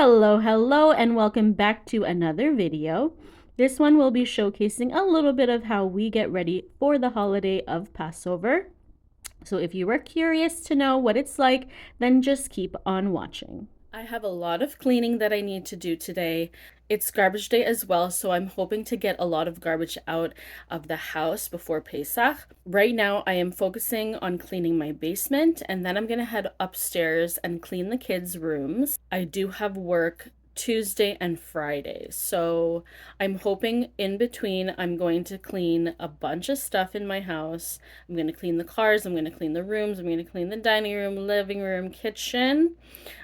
Hello, and welcome back to another video. This one will be showcasing a little bit of how we get ready for the holiday of Passover. So if you are curious to know what it's like, then just keep on watching. I have a lot of cleaning that I need to do today. It's garbage day as well, so I'm hoping to get a lot of garbage out of the house before Pesach. Right now, I am focusing on cleaning my basement, and then I'm gonna head upstairs and clean the kids' rooms. I do have work Tuesday and Friday. So I'm hoping in between I'm going to clean a bunch of stuff in my house. I'm going to clean the cars, I'm going to clean the rooms, I'm going to clean the dining room, living room, kitchen,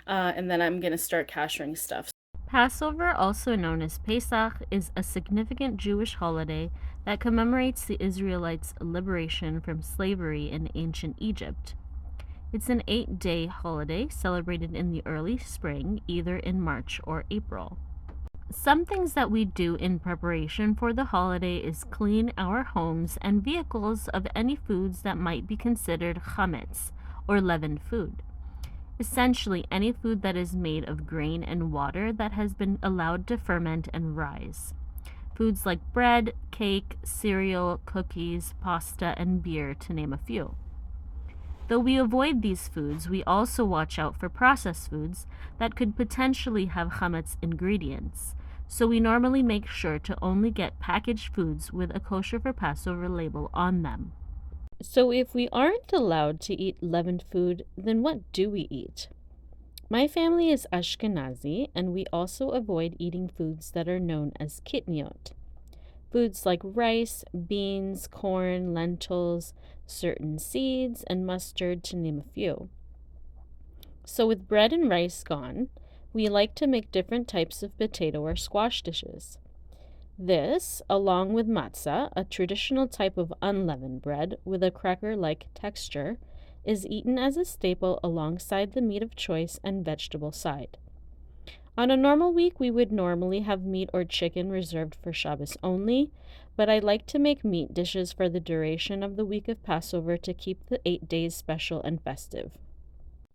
and then I'm going to start cashering stuff. Passover, also known as Pesach, is a significant Jewish holiday that commemorates the Israelites' liberation from slavery in ancient Egypt. It's an 8-day holiday celebrated in the early spring, either in March or April. Some things that we do in preparation for the holiday is clean our homes and vehicles of any foods that might be considered chametz, or leavened food. Essentially, any food that is made of grain and water that has been allowed to ferment and rise. Foods like bread, cake, cereal, cookies, pasta, and beer, to name a few. Though we avoid these foods, we also watch out for processed foods that could potentially have chametz ingredients. So we normally make sure to only get packaged foods with a kosher for Passover label on them. So if we aren't allowed to eat leavened food, then what do we eat? My family is Ashkenazi, and we also avoid eating foods that are known as kitniot. Foods like rice, beans, corn, lentils, certain seeds, and mustard, to name a few. So with bread and rice gone, we like to make different types of potato or squash dishes. This, along with matzah, a traditional type of unleavened bread with a cracker-like texture, is eaten as a staple alongside the meat of choice and vegetable side. On a normal week, we would normally have meat or chicken reserved for Shabbos only, but I like to make meat dishes for the duration of the week of Passover to keep the 8 days special and festive.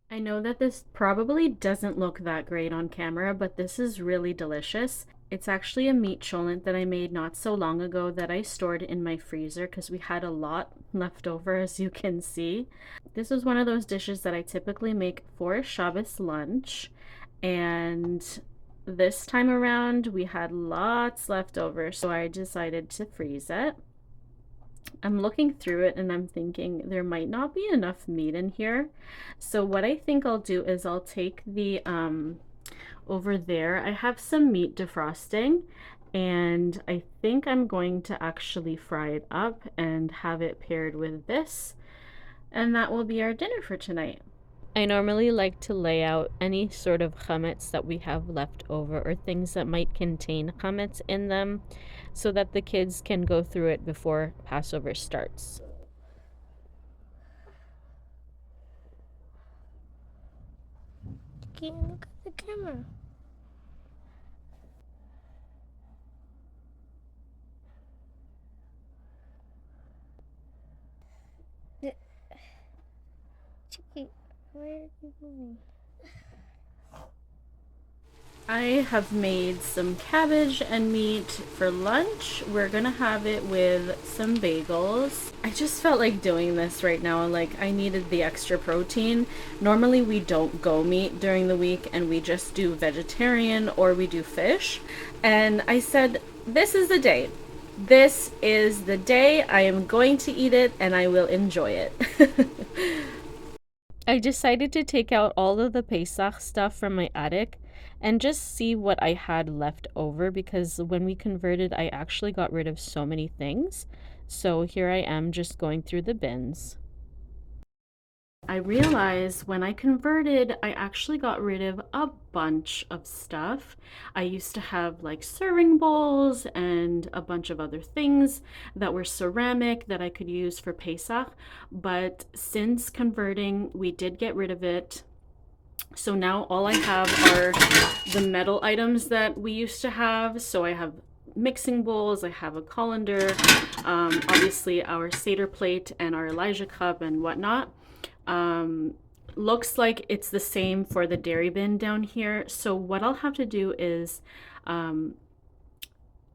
I know that this probably doesn't look that great on camera, but this is really delicious. It's actually a meat cholent that I made not so long ago that I stored in my freezer because we had a lot left over, as you can see. This is one of those dishes that I typically make for Shabbos lunch, and this time around we had lots left over, so I decided to freeze it. I'm looking through it and I'm thinking there might not be enough meat in here. So what I think I'll do is I'll take the over there, I have some meat defrosting, and I think I'm going to actually fry it up and have it paired with this, and that will be our dinner for tonight. I normally like to lay out any sort of chametz that we have left over or things that might contain chametz in them so that the kids can go through it before Passover starts. Can't look at the camera. Chicky, where are you moving? I have made some cabbage and meat for lunch. We're gonna have it with some bagels. I just felt like doing this right now. Like, I needed the extra protein. Normally we don't go meat during the week and we just do vegetarian or we do fish. And I said, this is the day. This is the day I am going to eat it and I will enjoy it. I decided to take out all of the Pesach stuff from my attic and just see what I had left over, because when we converted, I actually got rid of so many things. So here I am just going through the bins. I realized when I converted, I actually got rid of a bunch of stuff. I used to have like serving bowls and a bunch of other things that were ceramic that I could use for Pesach, but since converting, we did get rid of it. So now all I have are the metal items that we used to have. So I have mixing bowls, I have a colander, obviously our Seder plate and our Elijah cup and whatnot. looks like it's the same for the dairy bin down here. So what I'll have to do is I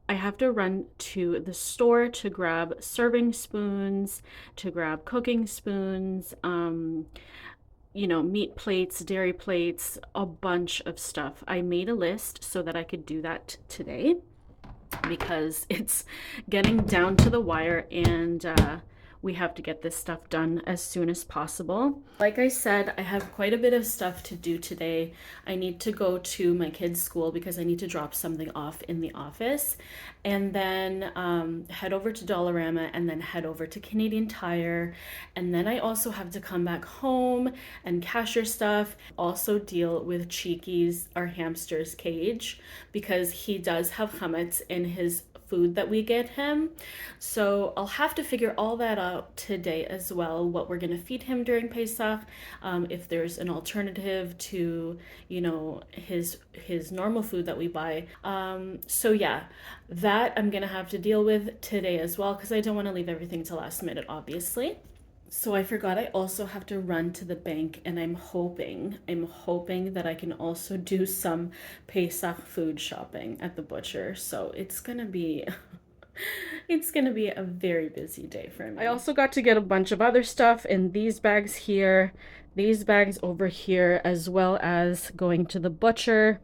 have to run to the store to grab serving spoons, to grab cooking spoons, meat plates, dairy plates, a bunch of stuff. I made a list so that I could do that today because it's getting down to the wire, and we have to get this stuff done as soon as possible. Like I said, I have quite a bit of stuff to do today. I need to go to my kids' school because I need to drop something off in the office, and then head over to Dollarama, and then head over to Canadian Tire, and then I also have to come back home and cash your stuff. Also deal with Cheeky's, our hamster's cage, because he does have chametz in his food that we get him. So I'll have to figure all that out today as well, what we're gonna feed him during Pesach, if there's an alternative to, his normal food that we buy. So yeah, that I'm gonna have to deal with today as well, because I don't want to leave everything to last minute, obviously. So I forgot I also have to run to the bank, and I'm hoping that I can also do some Pesach food shopping at the butcher. So it's gonna be a very busy day for me. I also got to get a bunch of other stuff in these bags here, these bags over here, as well as going to the butcher,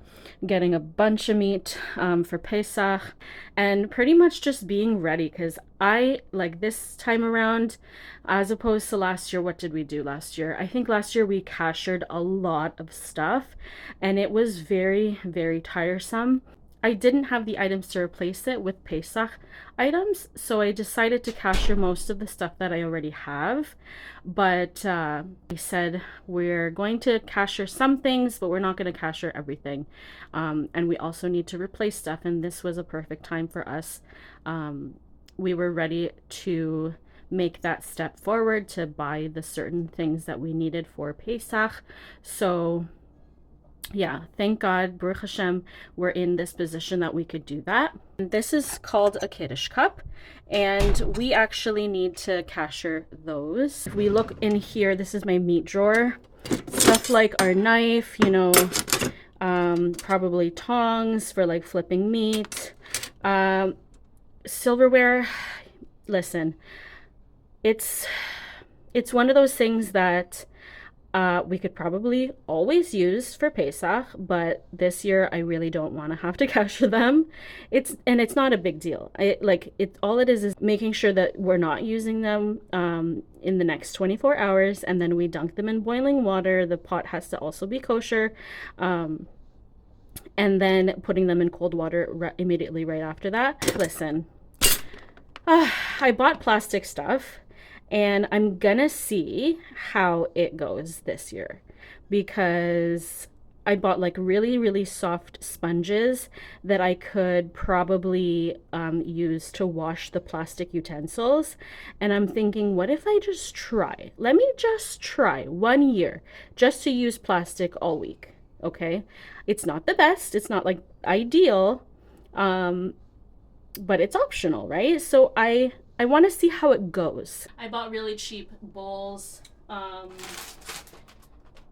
getting a bunch of meat for Pesach, and pretty much just being ready, because I like this time around, as opposed to last year. What did we do last year? I think last year we cashered a lot of stuff, and it was very, very tiresome. I didn't have the items to replace it with Pesach items, so I decided to cashier most of the stuff that I already have. But I said we're going to cashier some things, but we're not going to cashier everything. And we also need to replace stuff, and this was a perfect time for us. We were ready to make that step forward to buy the certain things that we needed for Pesach. So yeah, thank God, Baruch Hashem, we're in this position that we could do that. This is called a Kiddush cup, and we actually need to cashier those. If we look in here, this is my meat drawer. Stuff like our knife, probably tongs for like flipping meat. Silverware, listen, it's one of those things that we could probably always use for Pesach, but this year I really don't want to have to cashier them. It's not a big deal. All it is making sure that we're not using them in the next 24 hours, and then we dunk them in boiling water. The pot has to also be kosher, and then putting them in cold water immediately right after that. Listen, I bought plastic stuff, and I'm gonna see how it goes this year, because I bought like really, really soft sponges that I could probably use to wash the plastic utensils. And I'm thinking, what if I just try? Let me just try 1 year just to use plastic all week, okay? It's not the best, it's not like ideal, but it's optional, right? So I want to see how it goes. I bought really cheap bowls,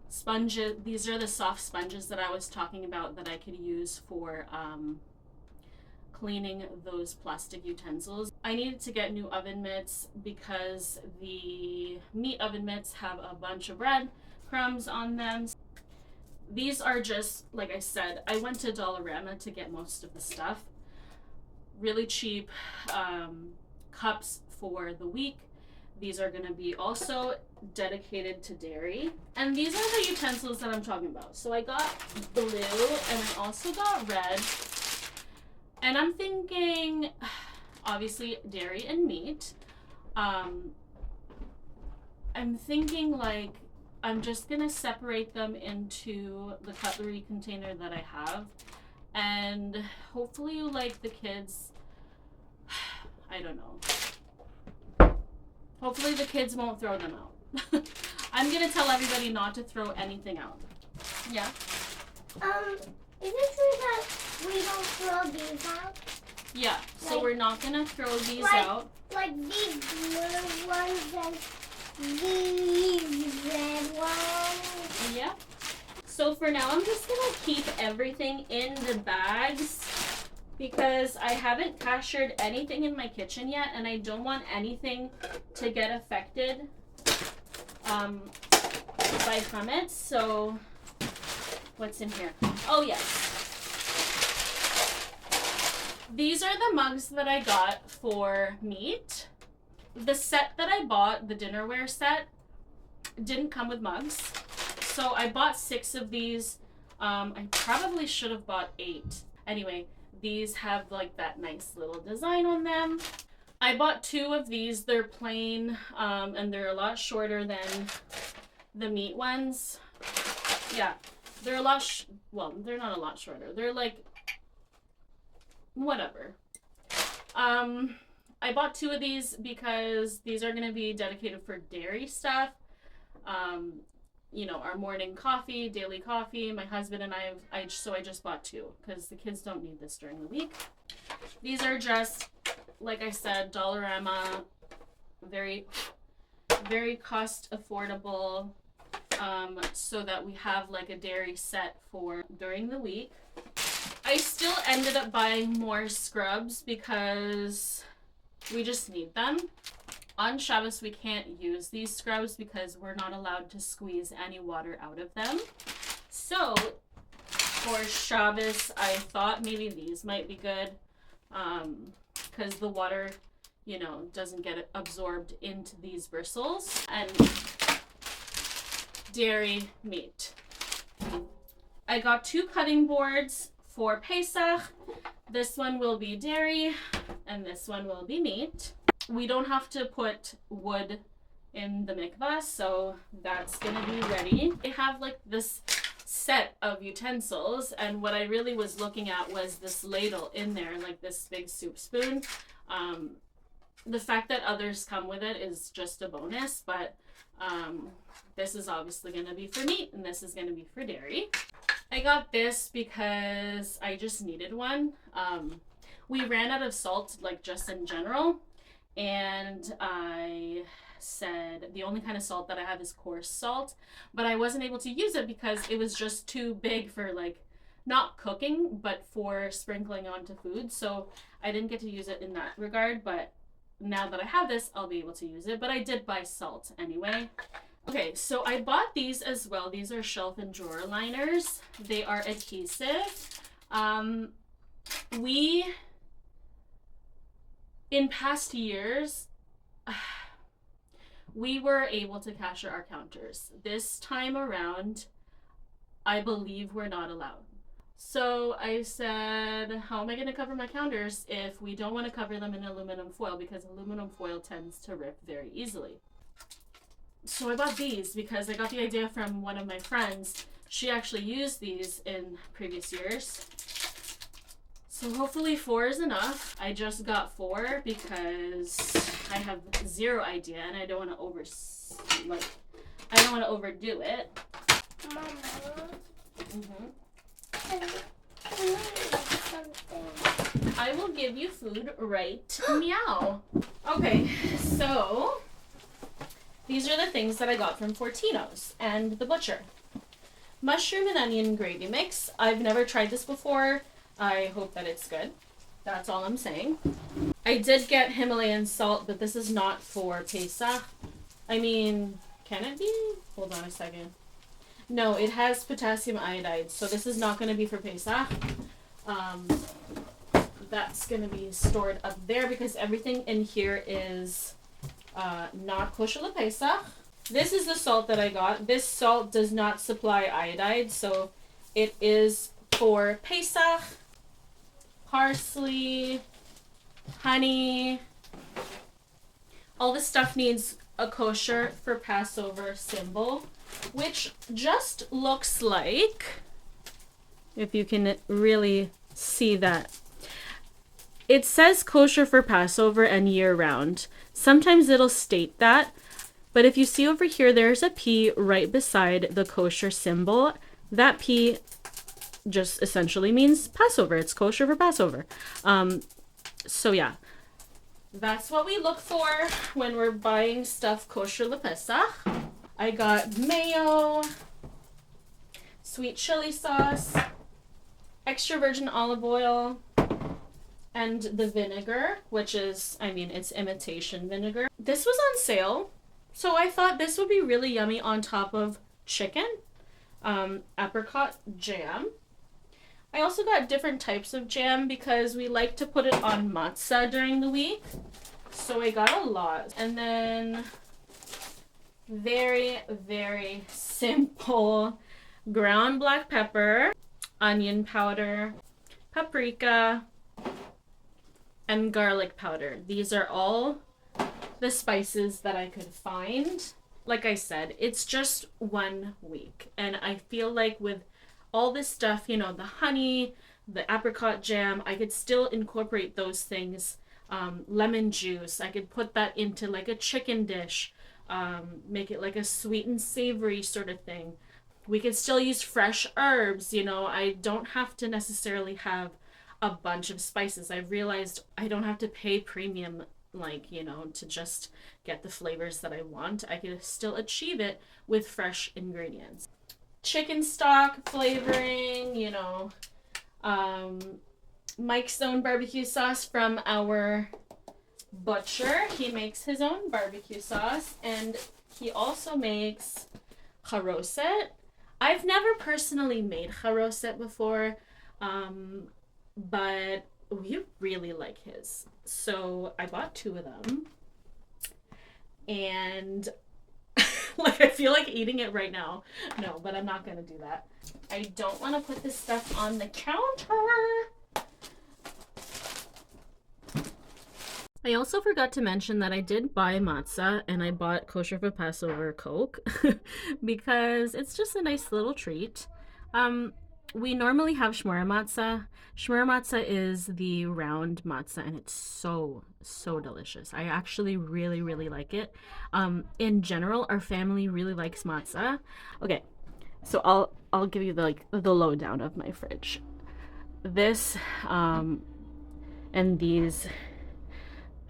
sponges. These are the soft sponges that I was talking about that I could use for cleaning those plastic utensils. I needed to get new oven mitts because the meat oven mitts have a bunch of bread crumbs on them. These are just, like I said, I went to Dollarama to get most of the stuff. Really cheap cups for the week. These are going to be also dedicated to dairy. And these are the utensils that I'm talking about. So I got blue, and I also got red. And I'm thinking, obviously, dairy and meat. I'm thinking like I'm just going to separate them into the cutlery container that I have. And hopefully, like, the kids, I don't know. Hopefully the kids won't throw them out. I'm going to tell everybody not to throw anything out. Yeah? Is it true that we don't throw these out? Yeah, so we're not going to throw these out. Like these blue ones and these red ones. So for now, I'm just gonna keep everything in the bags because I haven't cashiered anything in my kitchen yet, and I don't want anything to get affected by hummus. So what's in here? Oh yes. These are the mugs that I got for meat. The set that I bought, the dinnerware set, didn't come with mugs. So I bought 6 of these. I probably should have bought 8. Anyway, these have like that nice little design on them. I bought 2 of these. They're plain, and they're a lot shorter than the meat ones. Yeah, they're a lot, well, they're not a lot shorter. They're like, whatever. I bought 2 of these because these are going to be dedicated for dairy stuff. You know, our morning coffee, daily coffee. My husband and I just bought 2 because the kids don't need this during the week. These are just, like I said, Dollarama, very, very cost affordable, so that we have like a dairy set for during the week. I still ended up buying more scrubs because we just need them. On Shabbos, we can't use these scrubs because we're not allowed to squeeze any water out of them. So, for Shabbos, I thought maybe these might be good because the water, you know, doesn't get absorbed into these bristles. And dairy meat. I got 2 cutting boards for Pesach. This one will be dairy, and this one will be meat. We don't have to put wood in the mikvah, so that's gonna be ready. They have like this set of utensils, and what I really was looking at was this ladle in there, like this big soup spoon. The fact that others come with it is just a bonus, but this is obviously gonna be for meat, and this is gonna be for dairy. I got this because I just needed one. We ran out of salt, like just in general. And I said the only kind of salt that I have is coarse salt, but I wasn't able to use it because it was just too big for like not cooking, but for sprinkling onto food. So I didn't get to use it in that regard, but now that I have this, I'll be able to use it. But I did buy salt anyway. Okay, so I bought these as well. These are shelf and drawer liners. They are adhesive. In past years, we were able to cashier our counters. This time around, I believe we're not allowed. So I said, how am I going to cover my counters if we don't want to cover them in aluminum foil, because aluminum foil tends to rip very easily. So I bought these because I got the idea from one of my friends. She actually used these in previous years. So hopefully 4 is enough. I just got 4 because I have 0 idea and I don't want to overdo it. Mama. I will give you food right meow. Okay, so these are the things that I got from Fortino's and the butcher. Mushroom and onion gravy mix. I've never tried this before. I hope that it's good. That's all I'm saying. I did get Himalayan salt, but this is not for Pesach. I mean, can it be? Hold on a second. No, it has potassium iodide, so this is not going to be for Pesach. That's going to be stored up there because everything in here is not kosher Pesach. This is the salt that I got. This salt does not supply iodide, so it is for Pesach. Parsley, honey. All this stuff needs a kosher for Passover symbol, which just looks like, if you can really see that, it says kosher for Passover and year round. Sometimes it'll state that, but if you see over here, there's a P right beside the kosher symbol. That P just essentially means Passover. It's kosher for Passover. So yeah, that's what we look for when we're buying stuff kosher LePesach. I got mayo, sweet chili sauce, extra virgin olive oil, and the vinegar, which is, I mean, it's imitation vinegar. This was on sale, so I thought this would be really yummy on top of chicken. Apricot jam. I also got different types of jam because we like to put it on matzah during the week. So I got a lot. And then very, very simple ground black pepper, onion powder, paprika, and garlic powder. These are all the spices that I could find. Like I said, it's just 1 week. And I feel like with all this stuff, you know, the honey, the apricot jam, I could still incorporate those things. Lemon juice, I could put that into like a chicken dish, make it like a sweet and savory sort of thing. We could still use fresh herbs, you know, I don't have to necessarily have a bunch of spices. I've realized I don't have to pay premium, like, you know, to just get the flavors that I want. I can still achieve it with fresh ingredients. Chicken stock flavoring, you know, Mike's own barbecue sauce from our butcher. He makes his own barbecue sauce, and he also makes charoset. I've never personally made charoset before, but we really like his. So I bought 2 of them, and like I feel like eating it right now. No, but I'm not gonna do that. I don't want to put this stuff on the counter. I also forgot to mention that I did buy matzah, and I bought kosher for Passover Coke because it's just a nice little treat. We normally have shmura matzah. Shmura matzah is the round matzah, and it's so delicious. I actually really, really like it. In general, our family really likes matzah. Okay, so I'll give you the lowdown of my fridge. This and these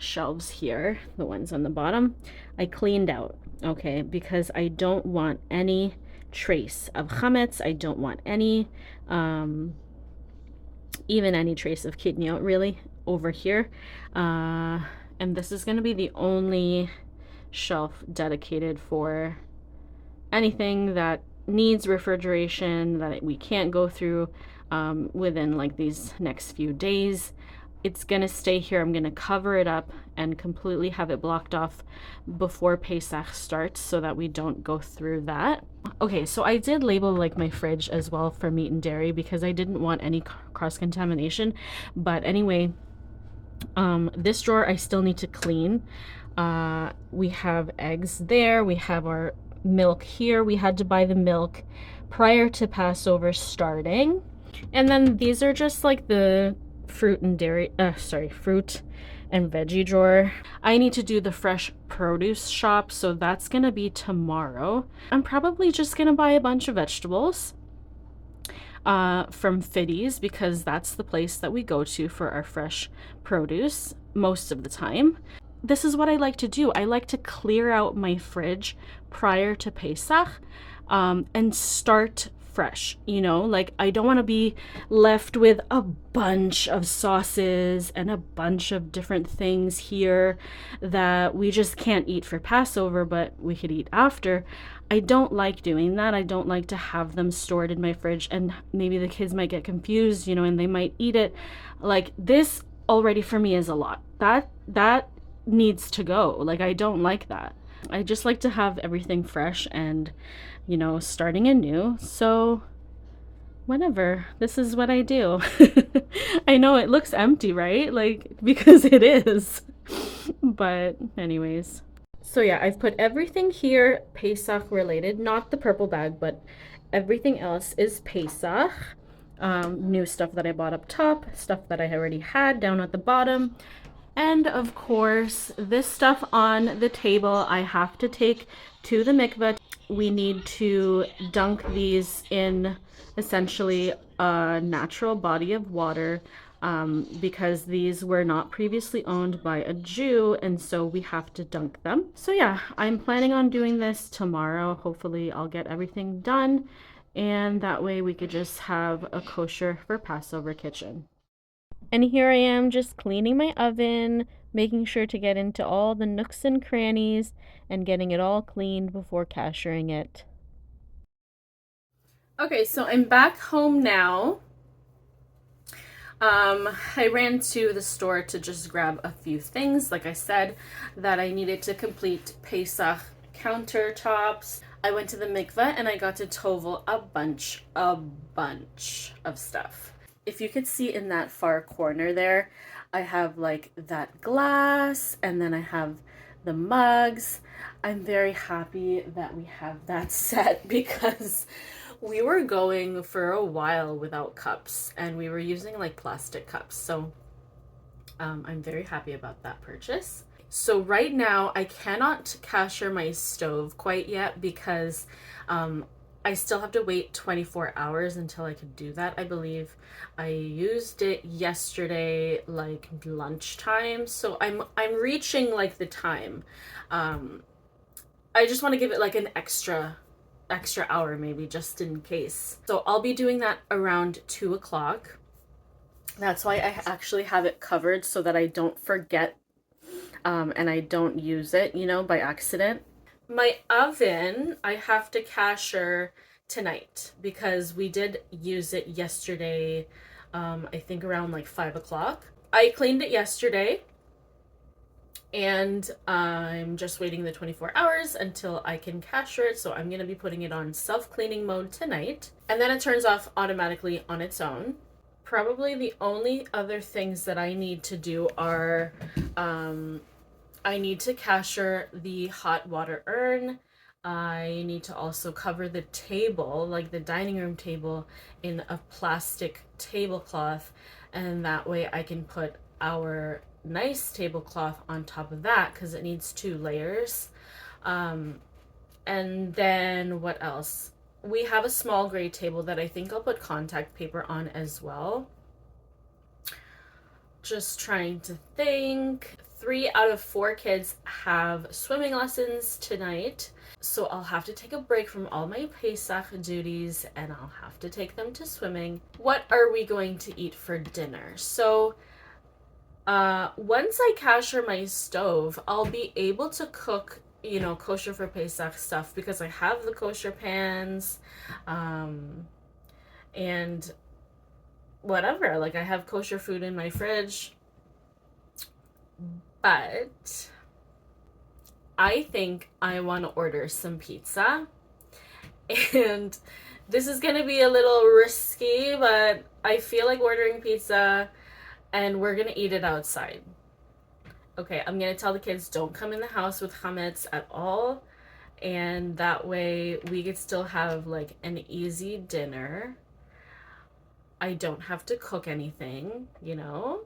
shelves here, the ones on the bottom, I cleaned out, okay, because I don't want any trace of chametz. I don't want any even any trace of kidneyot really over here, and this is going to be the only shelf dedicated for anything that needs refrigeration that we can't go through within like these next few days. It's gonna stay here. I'm gonna cover it up and completely have it blocked off before Pesach starts so that we don't go through that. Okay, so I did label like my fridge as well for meat and dairy because I didn't want any cross-contamination. But anyway, this drawer I still need to clean. We have eggs there. We have our milk here. We had to buy the milk prior to Passover starting. And then these are just like the fruit and veggie drawer. I need to do the fresh produce shop, so that's gonna be tomorrow. I'm probably just gonna buy a bunch of vegetables from Fiddy's because that's the place that we go to for our fresh produce most of the time. This is what I like to do. I like to clear out my fridge prior to Pesach and start fresh, you know, like I don't want to be left with a bunch of sauces and a bunch of different things here that we just can't eat for Passover, but we could eat after. I don't like doing that. I don't like to have them stored in my fridge, and maybe the kids might get confused, you know, and they might eat it. Like this already for me is a lot. That needs to go. Like I don't like that. I just like to have everything fresh and, you know, starting anew. So whatever, this is what I do. I know it looks empty, right? Like, because it is. But anyways. So yeah, I've put everything here Pesach related, not the purple bag, but everything else is Pesach. New stuff that I bought up top, stuff that I already had down at the bottom. And of course, this stuff on the table I have to take to the mikveh. We need to dunk these in essentially a natural body of water because these were not previously owned by a Jew, and so we have to dunk them. So yeah, I'm planning on doing this tomorrow. Hopefully I'll get everything done and that way we could just have a kosher for Passover kitchen. And here I am just cleaning my oven, making sure to get into all the nooks and crannies and getting it all cleaned before kashering it. Okay, so I'm back home now. I ran to the store to just grab a few things, like I said, that I needed to complete Pesach countertops. I went to the mikveh and I got to tovel a bunch of stuff. If you could see in that far corner there, I have like that glass and then I have the mugs. I'm very happy that we have that set because we were going for a while without cups and we were using like plastic cups. So I'm very happy about that purchase. So right now I cannot kasher my stove quite yet because I still have to wait 24 hours until I could do that. I believe I used it yesterday like lunchtime. So I'm reaching like the time. I just want to give it like an extra hour maybe just in case. So I'll be doing that around 2 o'clock. That's why I actually have it covered so that I don't forget and I don't use it, you know, by accident. My oven, I have to kasher tonight because we did use it yesterday, I think around like 5 o'clock. I cleaned it yesterday and I'm just waiting the 24 hours until I can kasher it. So I'm going to be putting it on self-cleaning mode tonight. And then it turns off automatically on its own. Probably the only other things that I need to do are I need to kasher the hot water urn. I need to also cover the table, like the dining room table, in a plastic tablecloth. And that way I can put our nice tablecloth on top of that because it needs 2 layers. And then what else? We have a small gray table that I think I'll put contact paper on as well. Just trying to think. 3 out of 4 kids have swimming lessons tonight. So I'll have to take a break from all my Pesach duties and I'll have to take them to swimming. What are we going to eat for dinner? So once I kasher my stove, I'll be able to cook, you know, kosher for Pesach stuff because I have the kosher pans, and whatever, like I have kosher food in my fridge. But I think I want to order some pizza. And this is going to be a little risky, but I feel like ordering pizza and we're gonna eat it outside. Okay, I'm gonna tell the kids don't come in the house with chametz at all, and that way we could still have like an easy dinner. I don't have to cook anything, you know?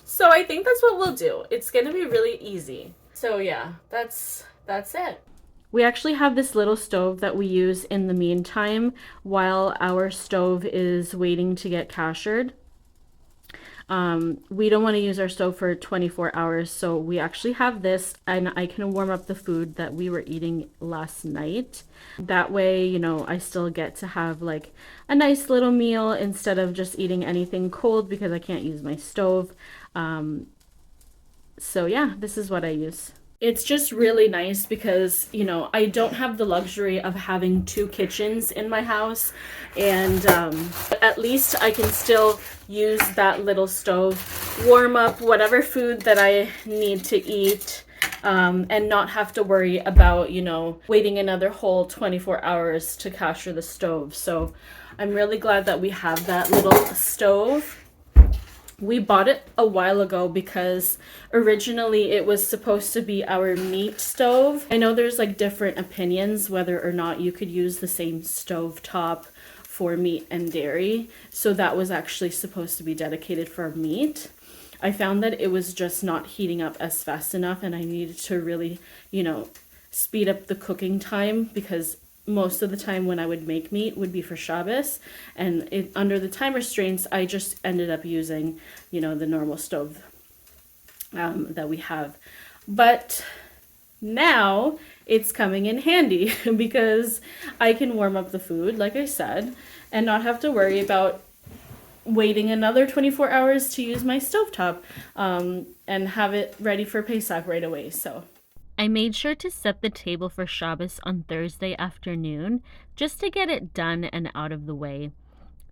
So I think that's what we'll do. It's gonna be really easy. So yeah, that's it. We actually have this little stove that we use in the meantime while our stove is waiting to get kashered. We don't want to use our stove for 24 hours, so we actually have this, and I can warm up the food that we were eating last night. That way, you know, I still get to have like a nice little meal instead of just eating anything cold because I can't use my stove. So yeah, this is what I use. It's just really nice because, you know, I don't have the luxury of having 2 kitchens in my house, and at least I can still use that little stove, warm up whatever food that I need to eat, and not have to worry about, you know, waiting another whole 24 hours to kasher the stove. So I'm really glad that we have that little stove. We bought it a while ago because originally it was supposed to be our meat stove. I know there's like different opinions whether or not you could use the same stove top for meat and dairy. So that was actually supposed to be dedicated for meat. I found that it was just not heating up as fast enough, and I needed to really, you know, speed up the cooking time because most of the time when I would make meat would be for Shabbos, and under the time restraints, I just ended up using, you know, the normal stove that we have. But now it's coming in handy because I can warm up the food, like I said, and not have to worry about waiting another 24 hours to use my stovetop and have it ready for Pesach right away. So I made sure to set the table for Shabbos on Thursday afternoon just to get it done and out of the way.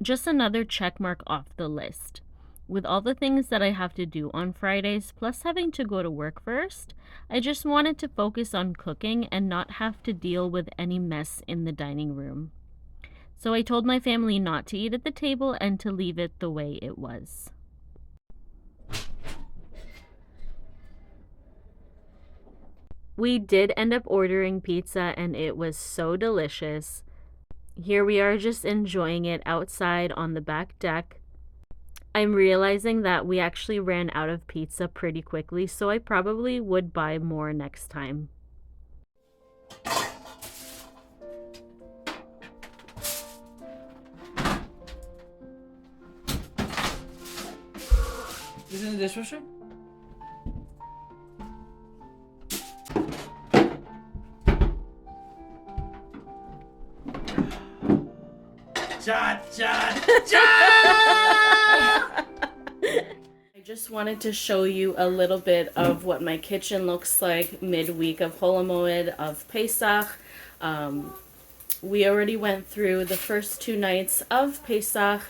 Just another check mark off the list. With all the things that I have to do on Fridays, plus having to go to work first, I just wanted to focus on cooking and not have to deal with any mess in the dining room. So I told my family not to eat at the table and to leave it the way it was. We did end up ordering pizza and it was so delicious. Here we are just enjoying it outside on the back deck. I'm realizing that we actually ran out of pizza pretty quickly, so I probably would buy more next time. This is in the dishwasher? Shot! I just wanted to show you a little bit of what my kitchen looks like midweek of Hol HaMoed of Pesach. We already went through the first 2 nights of Pesach.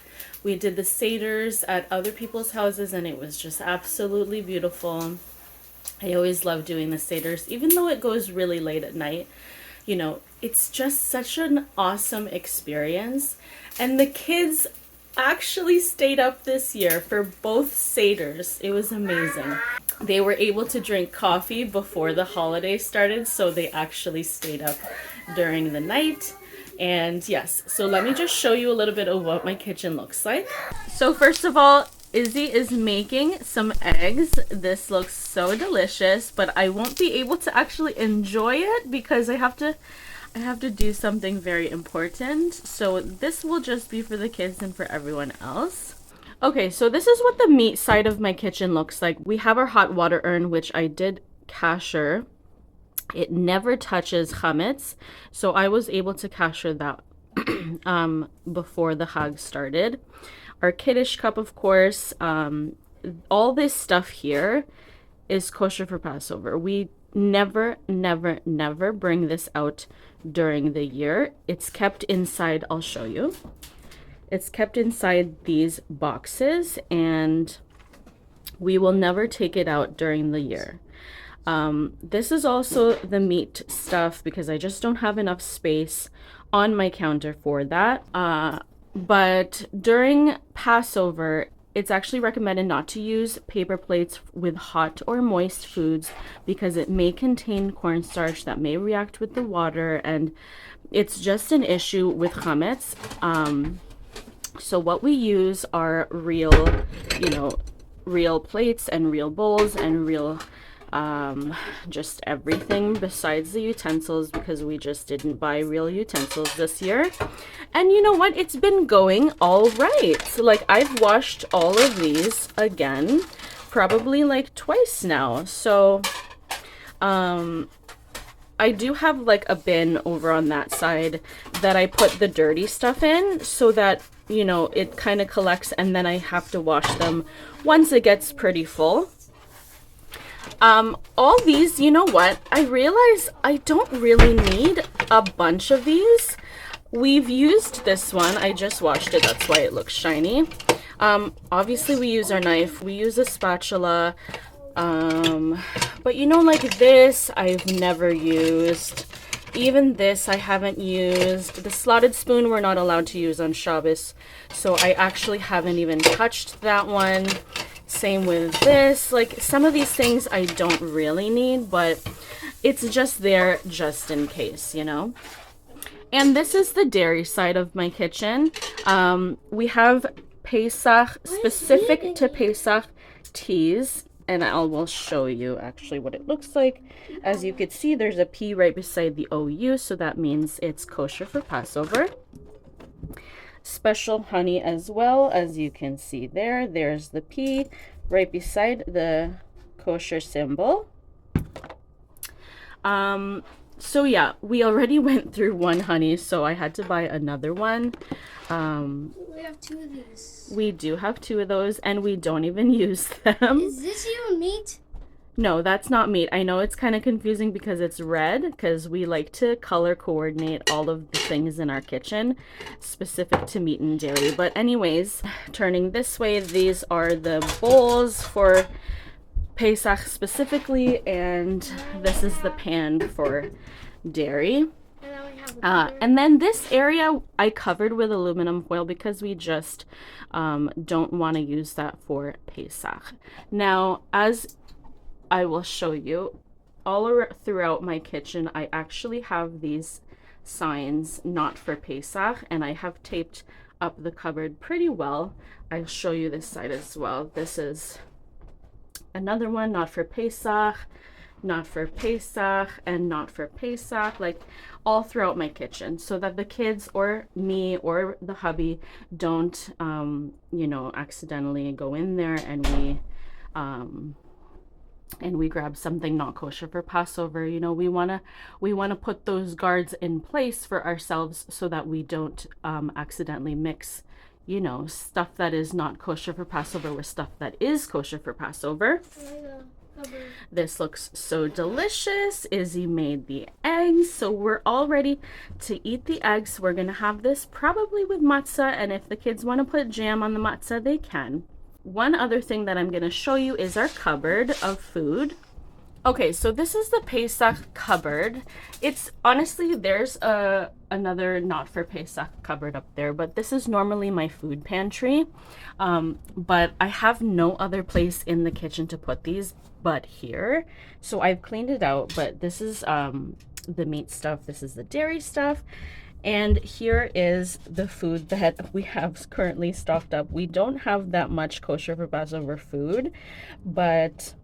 We did the Seders at other people's houses and it was just absolutely beautiful. I always love doing the Seders, even though it goes really late at night. You know, it's just such an awesome experience. And the kids actually stayed up this year for both Seders. It was amazing. They were able to drink coffee before the holiday started, so they actually stayed up during the night. And yes, so let me just show you a little bit of what my kitchen looks like. So first of all, Izzy is making some eggs. This looks so delicious, but I won't be able to actually enjoy it because I have to do something very important. So this will just be for the kids and for everyone else. Okay, so this is what the meat side of my kitchen looks like. We have our hot water urn, which I did kasher. It never touches chametz, so I was able to kasher that before the Hag started. Our Kiddush cup, of course, all this stuff here is kosher for Passover. We never bring this out during the year. It's kept inside, I'll show you. It's kept inside these boxes and we will never take it out during the year. This is also the meat stuff because I just don't have enough space on my counter for that. But during Passover, it's actually recommended not to use paper plates with hot or moist foods because it may contain cornstarch that may react with the water, and it's just an issue with chametz. So what we use are real, real plates and real bowls and real just everything besides the utensils because we just didn't buy real utensils this year. And you know what? It's been going all right. So, like, I've washed all of these again, probably like twice now. So, I do have like a bin over on that side that I put the dirty stuff in so that, it kind of collects and then I have to wash them once it gets pretty full. All these, you know what? I realize I don't really need a bunch of these. We've used this one. I just washed it. That's why it looks shiny. Obviously we use our knife. We use a spatula. But like this, I've never used. Even this, I haven't used. The slotted spoon, we're not allowed to use on Shabbos. So I actually haven't even touched that one. Same with this. Like, some of these things I don't really need, but it's just there just in case, And this is the dairy side of my kitchen. We have Pesach, specific to Pesach teas, and I will show you actually what it looks like. As you can see, there's a P right beside the OU, so that means it's kosher for Passover. Special honey as well, as you can see there. There's the P right beside the kosher symbol. So yeah, we already went through one honey, so I had to buy another one. We have two of these. We do have two of those, and we don't even use them. Is this even meat? No, that's not meat. I know it's kind of confusing because it's red, because we like to color coordinate all of the things in our kitchen specific to meat and dairy. But anyways, turning this way, these are the bowls for Pesach specifically, and this is the pan for dairy. And then we have the And then this area I covered with aluminum foil because we just don't want to use that for Pesach. Now, as I will show you, throughout my kitchen, I actually have these signs, not for Pesach, and I have taped up the cupboard pretty well. I'll show you this side as well. This is another one, not for Pesach, not for Pesach, and not for Pesach, like all throughout my kitchen, so that the kids or me or the hubby don't, accidentally go in there and we grab something not kosher for Passover. We wanna put those guards in place for ourselves so that we don't accidentally mix, stuff that is not kosher for Passover with stuff that is kosher for Passover. This looks so delicious. Izzy made the eggs, so we're all ready to eat the eggs. We're gonna have this probably with matzah, and if the kids want to put jam on the matzah, they can. One other thing that I'm going to show you is our cupboard of food. Okay, so this is the Pesach cupboard. It's honestly, there's another not for Pesach cupboard up there, but this is normally my food pantry. But I have no other place in the kitchen to put these but here. So I've cleaned it out, but this is the meat stuff. This is the dairy stuff. And here is the food that we have currently stocked up. We don't have that much kosher for Passover food, but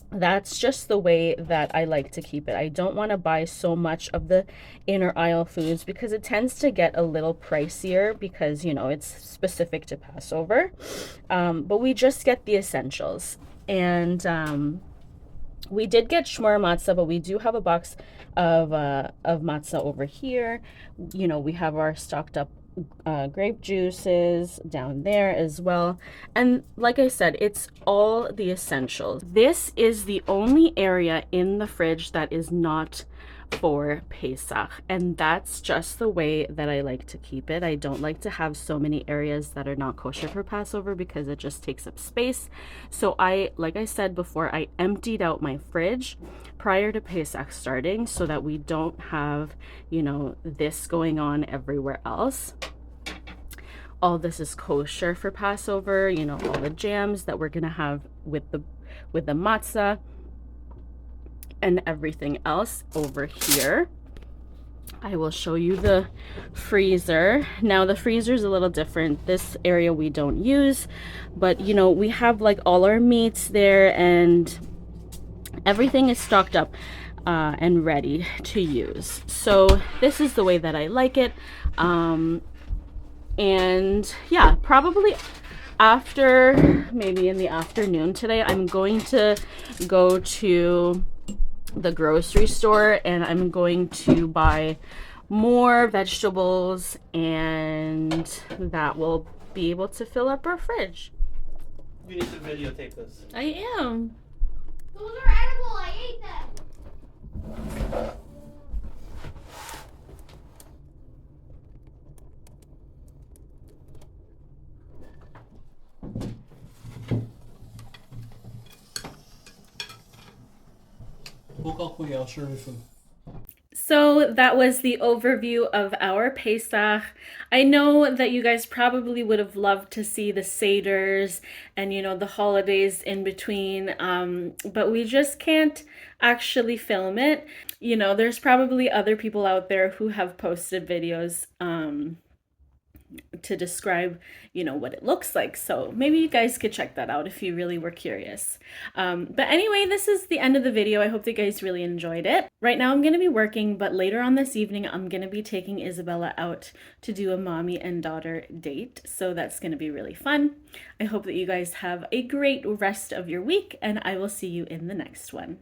that's just the way that I like to keep it. I don't want to buy so much of the inner aisle foods because it tends to get a little pricier because, it's specific to Passover. But we just get the essentials. And we did get shmur matzah, but we do have a box of matzah over here. We have our stocked up grape juices down there as well. And like I said, it's all the essentials. This is the only area in the fridge that is not for Pesach, and that's just the way that I like to keep it. I don't like to have so many areas that are not kosher for Passover because it just takes up space. So like I said before, I emptied out my fridge prior to Pesach starting so that we don't have, this going on everywhere else. All this is kosher for Passover, all the jams that we're gonna have with the matzah and everything else over here. I will show you the freezer. Now the freezer is a little different. This area we don't use, but we have like all our meats there and everything is stocked up and ready to use. So this is the way that I like it. And yeah, probably after, maybe in the afternoon today, I'm going to go to the grocery store and I'm going to buy more vegetables, and that will be able to fill up our fridge. You need to videotape this. I am. Those are edible. I ate them. So that was the overview of our Pesach. I know that you guys probably would have loved to see the Seders and, the holidays in between, but we just can't actually film it. There's probably other people out there who have posted videos to describe, what it looks like. So maybe you guys could check that out if you really were curious. But anyway, this is the end of the video. I hope that you guys really enjoyed it. Right now I'm going to be working, but later on this evening, I'm going to be taking Isabella out to do a mommy and daughter date. So that's going to be really fun. I hope that you guys have a great rest of your week, and I will see you in the next one.